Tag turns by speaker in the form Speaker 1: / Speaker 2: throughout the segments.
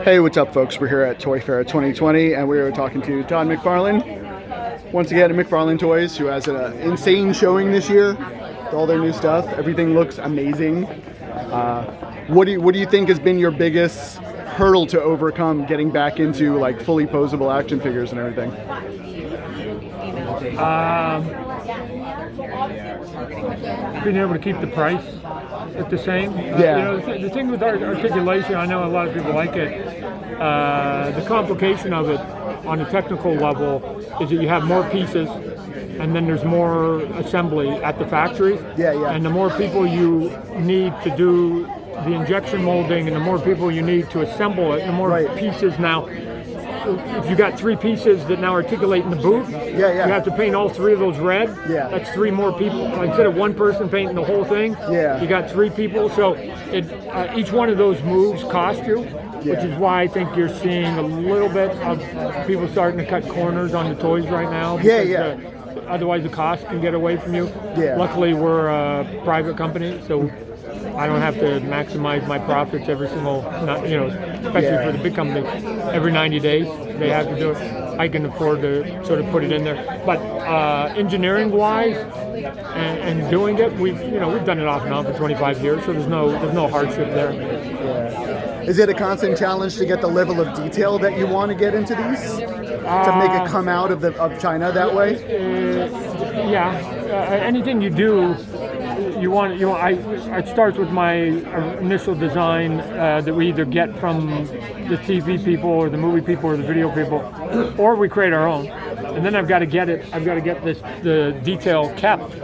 Speaker 1: Hey, what's up, folks? We're here at Toy Fair 2020, and we are talking to Todd McFarlane, once again at McFarlane Toys, who has an insane showing this year with all their new stuff. Everything looks amazing. What do you think has been your biggest hurdle to overcome getting back into like fully posable action figures and everything?
Speaker 2: Being able to keep the price at the same.
Speaker 1: Yeah.
Speaker 2: The thing with articulation, I know a lot of people like it. The complication of it on a technical level is that you have more pieces, and then there's more assembly at the factory.
Speaker 1: Yeah.
Speaker 2: And the more people you need to do the injection molding, and the more people you need to assemble it, the more pieces now. If you got 3 pieces that now articulate in the boot, you have to paint all 3 of those red.
Speaker 1: Yeah.
Speaker 2: That's 3 more people. Instead of 1 person painting the whole thing, you got 3 people. So each one of those moves cost you, which is why I think you're seeing a little bit of people starting to cut corners on the toys right now. Because, otherwise the cost can get away from you. Luckily we're a private company, so I don't have to maximize my profits every single, especially for the big company. Every 90 days they have to do it. I can afford to sort of put it in there. But engineering-wise and doing it, we've done it off and on for 25 years, so there's no hardship there.
Speaker 1: Is it a constant challenge to get the level of detail that you want to get into these? To make it come out of China that way?
Speaker 2: Anything you do, it starts with my initial design that we either get from the TV people or the movie people or the video people, or we create our own. And then I've got to get the detail kept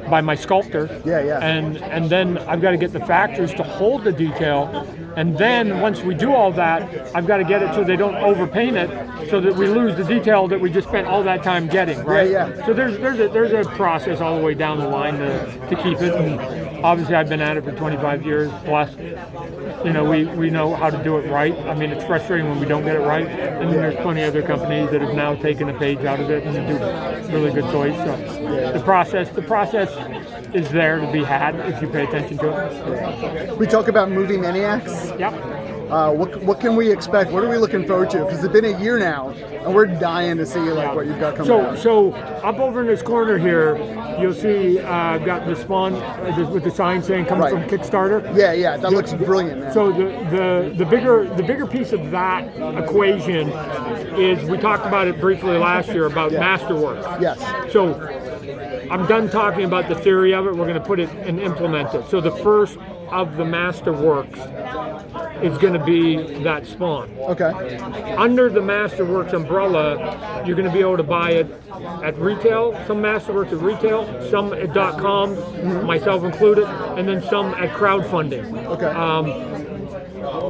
Speaker 2: by my sculptor. And then I've got to get the factories to hold the detail. And then once we do all that, I've got to get it so they don't overpaint it, so that we lose the detail that we just spent all that time getting, right? So there's a process all the way down the line to keep it. And obviously I've been at it for 25 years plus. We know how to do it right. I mean, it's frustrating when we don't get it right. And then there's plenty of other companies that have now taken a page out of it and do really good toys. So the process is there to be had if you pay attention to it.
Speaker 1: We talk about movie Maniacs.
Speaker 2: Yep.
Speaker 1: What can we expect? What are we looking forward to? Because it's been a year now, and we're dying to see what you've got coming out.
Speaker 2: So up over in this corner here, you'll see I've got the Spawn with the sign saying coming from Kickstarter.
Speaker 1: That looks brilliant, man.
Speaker 2: So the bigger piece of that equation is, we talked about it briefly last year about Masterworks.
Speaker 1: Yes.
Speaker 2: So I'm done talking about the theory of it. We're going to put it and implement it. So the first of the Masterworks is going to be that Spawn.
Speaker 1: Okay.
Speaker 2: Under the Masterworks umbrella, you're going to be able to buy it at retail, some Masterworks at retail, some at .com, myself included, and then some at crowdfunding.
Speaker 1: Okay.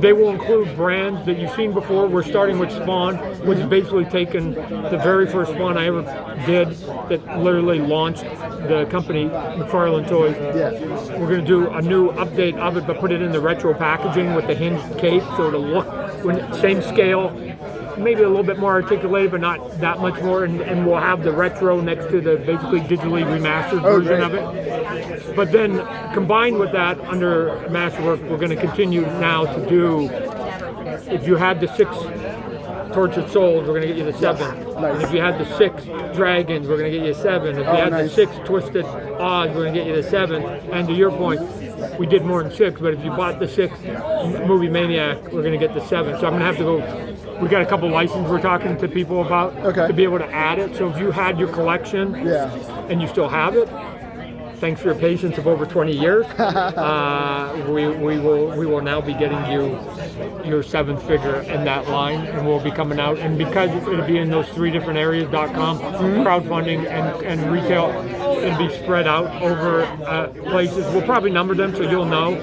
Speaker 2: They will include brands that you've seen before. We're starting with Spawn, which is basically taken the very first Spawn I ever did that literally launched the company, McFarlane Toys. We're going to do a new update of it, but put it in the retro packaging with the hinged cape, so it'll look same scale, maybe a little bit more articulated, but not that much more. And we'll have the retro next to the basically digitally remastered version of it. But then combined with that, under Masterworks, we're going to continue now to do, if you had the 6 Tortured Souls, we're going to get you the 7. And if you had the 6 Dragons, we're going to get you 7. If you had the 6 Twisted Oz, we're going to get you the 7. And to your point, we did more than 6, but if you bought the 6 movie Maniac, we're going to get the 7. So I'm going to have to go. We got a couple licenses we're talking to people about to be able to add it. So if you had your collection and you still have it, thanks for your patience of over 20 years. We will now be getting you your 7th figure in that line, and we'll be coming out. And because it'll be in those 3 different areas, .com, crowdfunding, and retail, it'll be spread out over places. We'll probably number them so you'll know.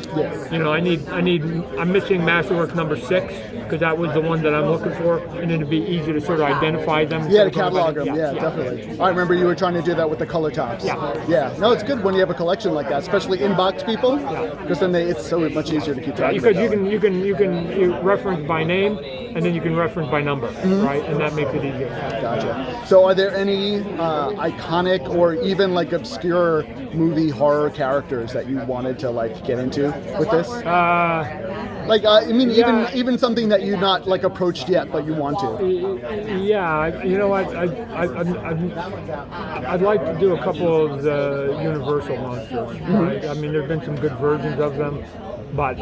Speaker 2: I'm missing Masterworks number 6 because that was the one that I'm looking for, and it'd be easy to sort of identify them.
Speaker 1: To catalog them. Definitely. I remember you were trying to do that with the color tops. No, it's good when you have a collection like that, especially inbox people, because then it's so much easier to keep track of it.
Speaker 2: Because you can reference by name, and then you can reference by number, right? And that makes it easier.
Speaker 1: Gotcha. So are there any iconic or even like obscure movie horror characters that you wanted to like get into with this? Like, I mean,
Speaker 2: Yeah.
Speaker 1: even something that you've not like approached yet, but you want to.
Speaker 2: Yeah, you know, I'd like to do a couple of the Universal monsters. Right? I mean, there've been some good versions of them, but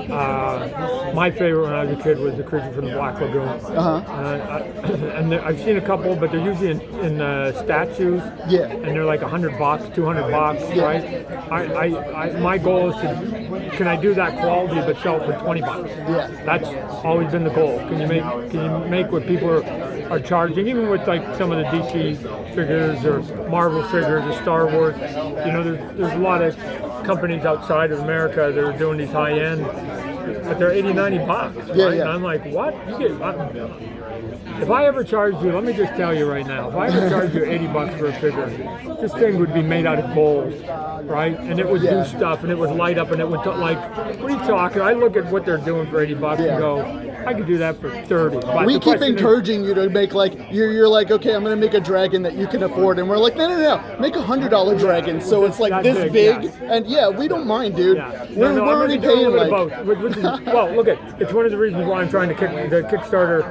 Speaker 2: my favorite when I was a kid was the Creature from the Black Lagoon. And I've seen a couple, but they're usually in statues.
Speaker 1: Yeah.
Speaker 2: And they're like $100, $200, right? My goal is can I do that quality but sell it for $20?
Speaker 1: Yeah.
Speaker 2: That's always been the goal. Can you make what people are charging, even with like some of the DC figures or Marvel figures or Star Wars? You know, there's a lot of companies outside of America that are doing these high end, but they're $80, $90, right?
Speaker 1: Yeah, yeah.
Speaker 2: And I'm like, what? If I ever charged you, let me just tell you right now, if I ever charged you $80 for a figure, this thing would be made out of gold, right? And it would do stuff, and it would light up, and it would like, what are you talking? I look at what they're doing for $80 and go, I could do that for 30. But
Speaker 1: We keep encouraging you to make like you're like, okay, I'm gonna make a dragon that you can afford, and we're like, no, make $100 dragon, so it's like
Speaker 2: That
Speaker 1: this big,
Speaker 2: yeah.
Speaker 1: and we don't mind, dude.
Speaker 2: Yeah.
Speaker 1: We're already paying like.
Speaker 2: Well, look it's one of the reasons why I'm trying to kick the Kickstarter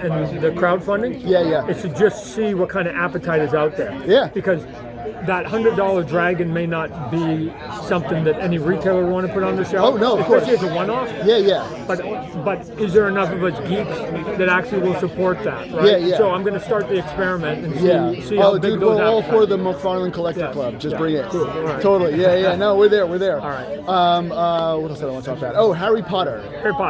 Speaker 2: and the crowdfunding.
Speaker 1: Yeah.
Speaker 2: Is to just see what kind of appetite is out there.
Speaker 1: Yeah.
Speaker 2: Because that $100 dragon may not be something that any retailer want to put on the shelf.
Speaker 1: Oh no, of
Speaker 2: especially
Speaker 1: course.
Speaker 2: as a one-off.
Speaker 1: Yeah.
Speaker 2: But is there enough of us geeks that actually will support that? Right.
Speaker 1: Yeah.
Speaker 2: So I'm going to start the experiment and see how big
Speaker 1: dude,
Speaker 2: those
Speaker 1: we're all
Speaker 2: appetites.
Speaker 1: for the McFarlane Collector Club. Just bring it.
Speaker 2: Cool. All right.
Speaker 1: Totally. Yeah. No, we're there.
Speaker 2: All right.
Speaker 1: What else did I want to talk about? Oh, Harry Potter.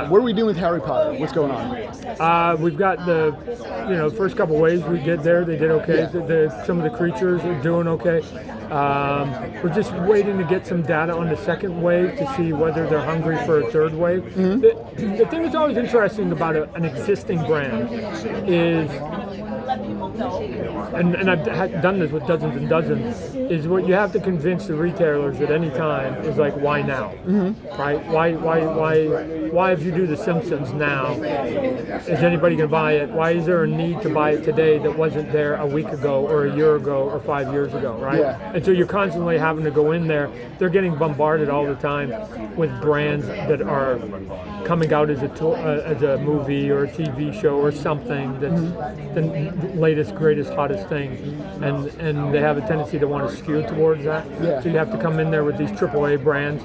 Speaker 1: What are we doing with Harry Potter? What's going on?
Speaker 2: We've got the first couple waves we did there. They did okay.
Speaker 1: Yeah.
Speaker 2: Some of the creatures are doing okay. We're just waiting to get some data on the second wave to see whether they're hungry for a third wave.
Speaker 1: Mm-hmm.
Speaker 2: The thing that's always interesting about an existing brand is, and I've done this with dozens and dozens, is what you have to convince the retailers at any time is like, why now?
Speaker 1: Mm-hmm.
Speaker 2: Right? Why if you do The Simpsons now, is anybody going to buy it? Why is there a need to buy it today that wasn't there a week ago or a year ago or 5 years ago, right?
Speaker 1: Yeah.
Speaker 2: And so you're constantly having to go in there. They're getting bombarded all the time with brands that are coming out as a movie or a TV show or something that's the latest, greatest, hottest thing, and they have a tendency to want to skew towards that.
Speaker 1: Yeah.
Speaker 2: So you have to come in there with these AAA brands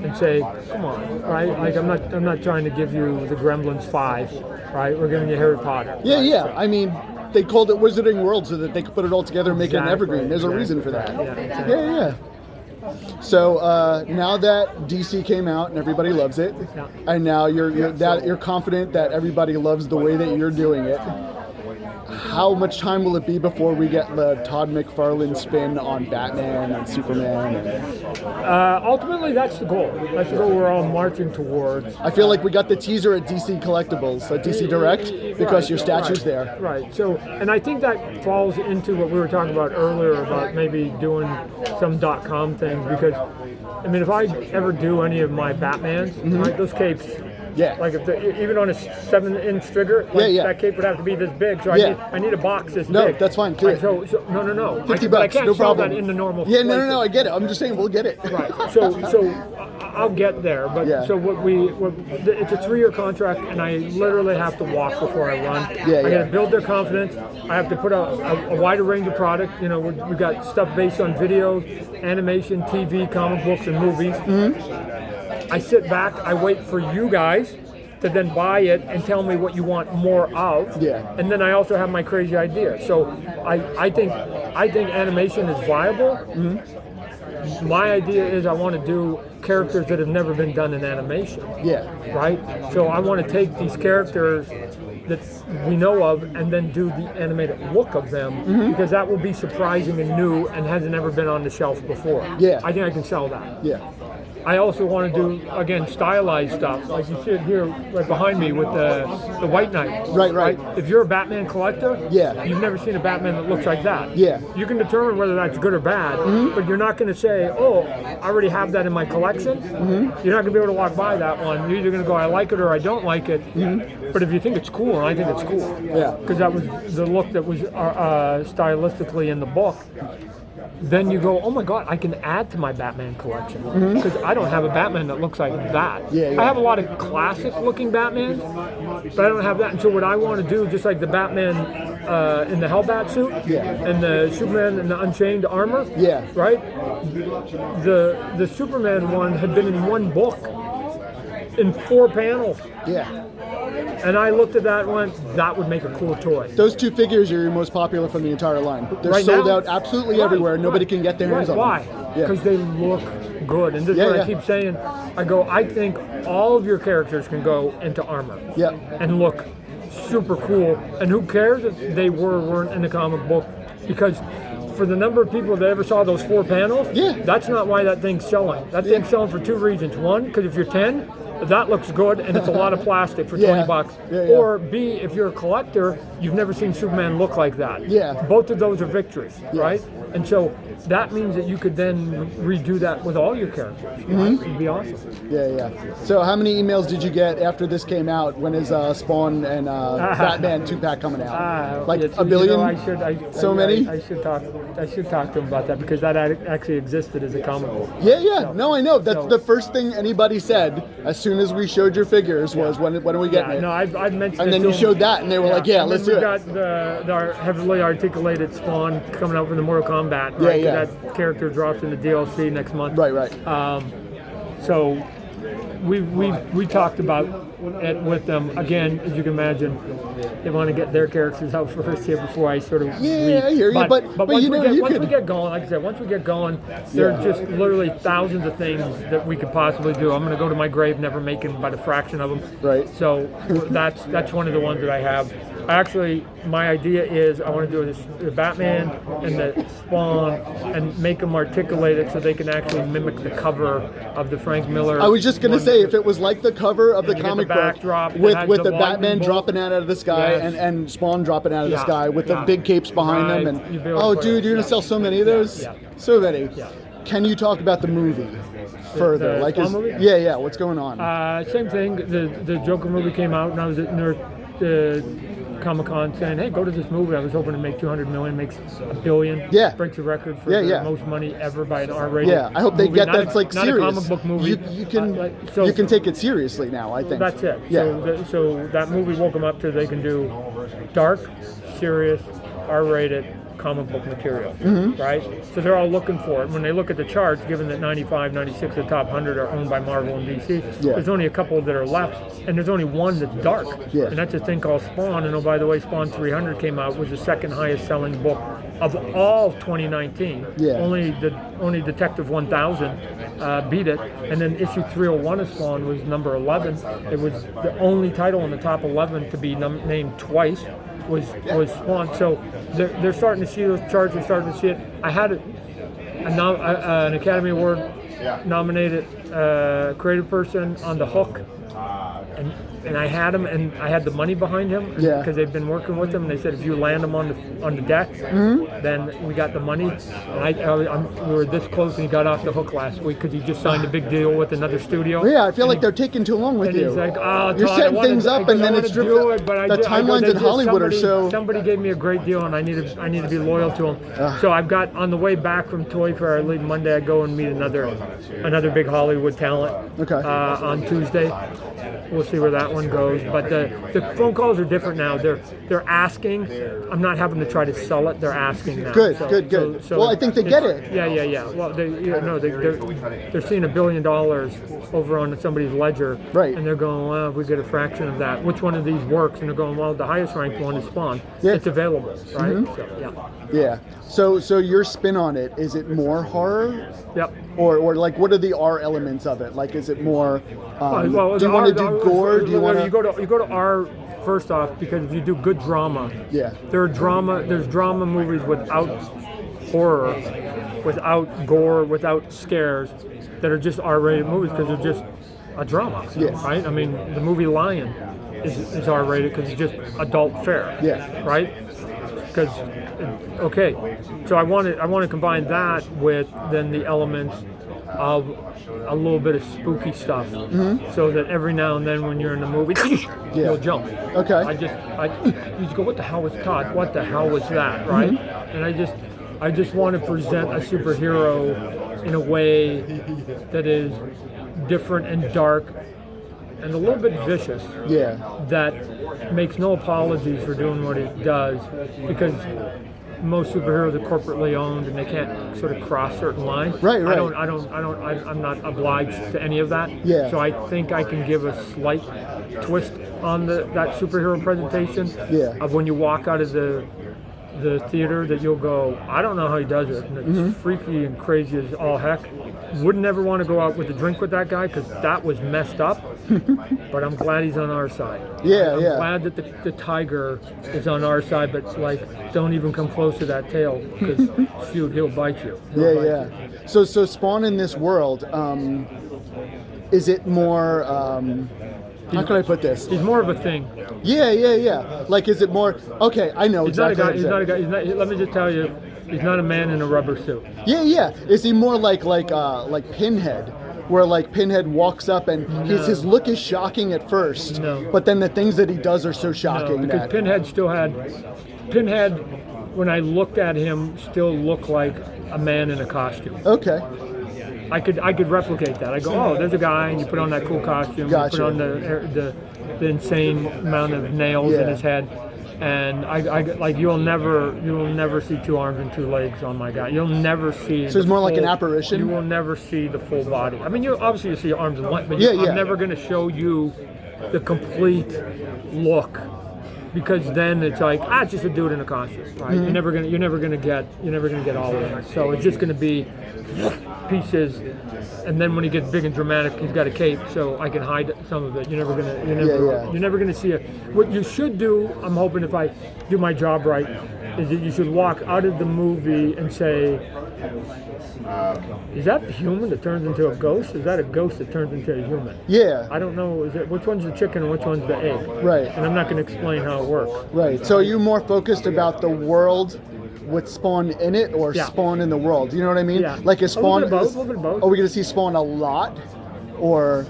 Speaker 2: and say, come on, right? Like I'm not trying to give you the Gremlins 5, right? We're giving you Harry Potter.
Speaker 1: Yeah. I mean, they called it Wizarding World so that they could put it all together and make it an evergreen. There's a reason for that.
Speaker 2: Yeah, exactly.
Speaker 1: Yeah. So now that DC came out and everybody loves it, and now you're confident that everybody loves the way that you're doing it. How much time will it be before we get the Todd McFarlane spin on Batman and Superman?
Speaker 2: Ultimately, that's the goal. That's the goal we're all marching towards.
Speaker 1: I feel like we got the teaser at DC Collectibles, at DC Direct, because your statue's there.
Speaker 2: Right. So, and I think that falls into what we were talking about earlier about maybe doing some .com things, because, I mean, if I ever do any of my Batmans, right, those capes.
Speaker 1: Yeah.
Speaker 2: Like even on a 7-inch figure, that cape would have to be this big. So I need a box this big.
Speaker 1: No, that's fine. Do it.
Speaker 2: So no.
Speaker 1: $50,
Speaker 2: I can't
Speaker 1: no
Speaker 2: sell
Speaker 1: problem.
Speaker 2: that in the normal.
Speaker 1: Yeah, no, I get it. I'm just saying we'll get it.
Speaker 2: Right. So I'll get there. But so it's a 3-year contract, and I literally have to walk before I run. I got to build their confidence. I have to put a wider range of product. You know, we got stuff based on videos, animation, TV, comic books, and movies. I sit back, I wait for you guys to then buy it and tell me what you want more of.
Speaker 1: Yeah.
Speaker 2: And then I also have my crazy idea. So I think animation is viable. My idea is I want to do characters that have never been done in animation.
Speaker 1: Yeah.
Speaker 2: Right? So I want to take these characters that we know of and then do the animated look of them, because that will be surprising and new and hasn't ever been on the shelf before.
Speaker 1: Yeah.
Speaker 2: I think I can sell that.
Speaker 1: Yeah.
Speaker 2: I also want to do, again, stylized stuff, like you see here right behind me with the White Knight.
Speaker 1: Right.
Speaker 2: If you're a Batman collector,
Speaker 1: Yeah.
Speaker 2: you've never seen a Batman that looks like that.
Speaker 1: Yeah.
Speaker 2: You can determine whether that's good or bad, but you're not going to say, oh, I already have that in my collection. You're not going to be able to walk by that one. You're either going to go, I like it or I don't like it. But if you think it's cool, and I think it's cool,
Speaker 1: Yeah.
Speaker 2: because that was the look that was stylistically in the book, then you go, oh my God, I can add to my Batman collection. Because I don't have a Batman that looks like that.
Speaker 1: Yeah.
Speaker 2: I have a lot of classic looking Batmans, but I don't have that. And so what I want to do, just like the Batman in the Hellbat suit, and the Superman in the Unchained armor, right? The Superman one had been in one book, in 4 panels. And I looked at that and went, that would make a cool toy.
Speaker 1: Those 2 figures are your most popular from the entire line. They're
Speaker 2: right
Speaker 1: sold
Speaker 2: now,
Speaker 1: out absolutely everywhere. Nobody can get their hands on them.
Speaker 2: Why? Because they look good. And this is what I keep saying. I go, I think all of your characters can go into armor and look super cool. And who cares if they weren't in the comic book? Because for the number of people that ever saw those 4 panels, that's not why that thing's selling. That thing's selling for 2 reasons. One, because if you're 10, that looks good, and it's a lot of plastic for $20. Or B, if you're a collector, you've never seen Superman look like that. Both of those are victories, right? And so that means that you could then redo that with all your characters. It'd be awesome.
Speaker 1: So how many emails did you get after this came out? When is Spawn and Batman 2-pack coming out? Like a billion? Many?
Speaker 2: I should talk to him about that, because that actually existed as a comic book.
Speaker 1: No, I know. That's the first thing anybody said as soon as we showed your figures was, when are we getting it?
Speaker 2: No, I've mentioned it.
Speaker 1: And then you showed that, and they were like, let's do it.
Speaker 2: We got the heavily articulated Spawn coming out from the Mortal Kombat, right? That character drops in the DLC next month.
Speaker 1: Right.
Speaker 2: So we talked about it with them. Again, as you can imagine, they want to get their characters out first here before I sort of
Speaker 1: I hear you. But
Speaker 2: once we get going, like I said, once we get going, there are just literally thousands of things that we could possibly do. I'm going to go to my grave never making but a fraction of them.
Speaker 1: Right.
Speaker 2: So that's one of the ones that I have. Actually, my idea is I want to do the Batman and the Spawn and make them articulated so they can actually mimic the cover of the Frank Miller.
Speaker 1: I was just going to say, if it was like the cover of the comic book with the Batman dropping out of the sky and Spawn dropping out of the sky with the big capes behind them. And dude, you're going to sell so many of those? So many. Can you talk about the movie further?
Speaker 2: Movie?
Speaker 1: What's going on?
Speaker 2: Same thing. The Joker movie came out, and I was at Comic-Con saying, hey, go to this movie. I was hoping to make $200 million, makes $1 billion. Breaks a record for the most money ever by an R-rated
Speaker 1: I hope they
Speaker 2: movie.
Speaker 1: get that's like
Speaker 2: not
Speaker 1: serious.
Speaker 2: Not a comic book movie.
Speaker 1: You can take it seriously now, I think.
Speaker 2: That's it. So that movie woke them up to they can do dark, serious, R-rated comic book material, right? So they're all looking for it. When they look at the charts, given that 95, 96 of the top 100 are owned by Marvel and DC, there's only a couple that are left, and there's only one that's dark, and that's a thing called Spawn. And oh, by the way, Spawn 300 came out, was the second highest selling book of all of 2019. Only Detective 1000 beat it, and then issue 301 of Spawn was number 11. It was the only title in the top 11 to be named twice. Was Spawn. So they're starting to see those charts. They're starting to see it. I had an Academy Award nominated creative person on the hook, and I had him, and I had the money behind him because they've been working with him. And they said if you land him on the deck, then we got the money. And we were this close, and he got off the hook last week because he just signed a big deal with another studio.
Speaker 1: I feel like they're taking too long with
Speaker 2: and
Speaker 1: you.
Speaker 2: He's like, oh,
Speaker 1: you're
Speaker 2: Todd,
Speaker 1: setting things up, and then it's
Speaker 2: driven.
Speaker 1: The timelines in Hollywood are so.
Speaker 2: Somebody gave me a great deal, and I need to be loyal to him. So I've got on the way back from Toy Fair. I leave Monday. I go and meet another big Hollywood talent. On Tuesday. We'll see where that one goes. But the phone calls are different now. They're asking. I'm not having to try to sell it. They're asking now.
Speaker 1: Good. So I think they get it.
Speaker 2: Yeah. Well, they're seeing $1 billion over on somebody's ledger,
Speaker 1: right?
Speaker 2: And they're going, well, if we get a fraction of that, which one of these works? And they're going, well, the highest ranked one is Spawn. It's available, right?
Speaker 1: So your spin on it, is it more horror?
Speaker 2: Yep.
Speaker 1: Or like, what are the R elements of it? Like, is it more? Do you want to do gore? Do you want to?
Speaker 2: You go to R first off, because if you do good drama, there's drama movies without horror, without gore, without scares, that are just R-rated movies because they're just a drama, right? I mean, the movie Lion is R-rated because it's just adult fare, right? Because so I want to combine that with then the elements of a little bit of spooky stuff, so that every now and then when you're in the movie, you'll jump. I just go, what the hell was Todd? What the hell was that? Right? And I just want to present a superhero in a way that is different and dark and a little bit vicious.
Speaker 1: Yeah.
Speaker 2: That makes no apologies for doing what it does, because most superheroes are corporately owned and they can't sort of cross certain lines.
Speaker 1: Right.
Speaker 2: I'm not obliged to any of that.
Speaker 1: Yeah.
Speaker 2: So I think I can give a slight twist on that superhero presentation.
Speaker 1: Yeah.
Speaker 2: Of when you walk out of the theater, that you'll go, I don't know how he does it. And it's freaky and crazy as all heck. Wouldn't ever want to go out with a drink with that guy, because that was messed up. But I'm glad he's on our side.
Speaker 1: Yeah,
Speaker 2: I'm
Speaker 1: yeah.
Speaker 2: glad that the tiger is on our side, but like, don't even come close to that tail, because shoot, he'll bite you. He'll bite you.
Speaker 1: So Spawn in this world, is it more? How can I put this?
Speaker 2: He's more of a thing.
Speaker 1: Yeah. Like, is it more? Okay, I know
Speaker 2: He's
Speaker 1: exactly.
Speaker 2: not a guy. Let me just tell you, he's not a man in a rubber suit.
Speaker 1: Yeah. Is he more like Pinhead, where like Pinhead walks up and his look is shocking at first, but then the things that he does are so shocking.
Speaker 2: No, because Pinhead, when I looked at him, still looked like a man in a costume.
Speaker 1: Okay.
Speaker 2: I could replicate that. I go, oh, there's a guy, and you put on that cool costume,
Speaker 1: Gotcha.
Speaker 2: you put on the insane amount of nails in his head, and I like you will never see 2 arms and 2 legs on my guy. You'll never see.
Speaker 1: So it's more like an apparition.
Speaker 2: You will never see the full body. I mean, you obviously see arms and legs, but I'm never going to show you the complete look. Because then it's like, it's just a dude in a costume, right? You're never gonna get all of it. So it's just gonna be pieces, and then when he gets big and dramatic, he's got a cape, so I can hide some of it. You're never gonna see it. What you should do, I'm hoping, if I do my job right, is that you should walk out of the movie and say, is that a human that turns into a ghost? Is that a ghost that turns into a human?
Speaker 1: Yeah.
Speaker 2: I don't know. Which one's the chicken and which one's the egg?
Speaker 1: Right.
Speaker 2: And I'm not going to explain how it works.
Speaker 1: Right. So are you more focused about the world with Spawn in it, or Spawn in the world? You know what I mean?
Speaker 2: Yeah.
Speaker 1: Like, is Spawn?
Speaker 2: A little bit of both.
Speaker 1: Are we going to see Spawn a lot? Or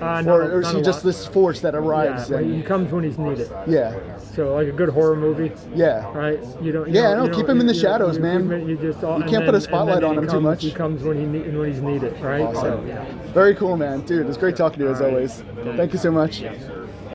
Speaker 1: is he just this force that arrives?
Speaker 2: Yeah, he comes when he's needed.
Speaker 1: Yeah.
Speaker 2: So like a good horror movie.
Speaker 1: Yeah.
Speaker 2: Right.
Speaker 1: Keep him in the shadows, man. You can't put a spotlight on him too much.
Speaker 2: He comes when he's needed. Right.
Speaker 1: Awesome.
Speaker 2: So,
Speaker 1: Very cool, man. Dude, it's great talking to you as always. Thank you so much.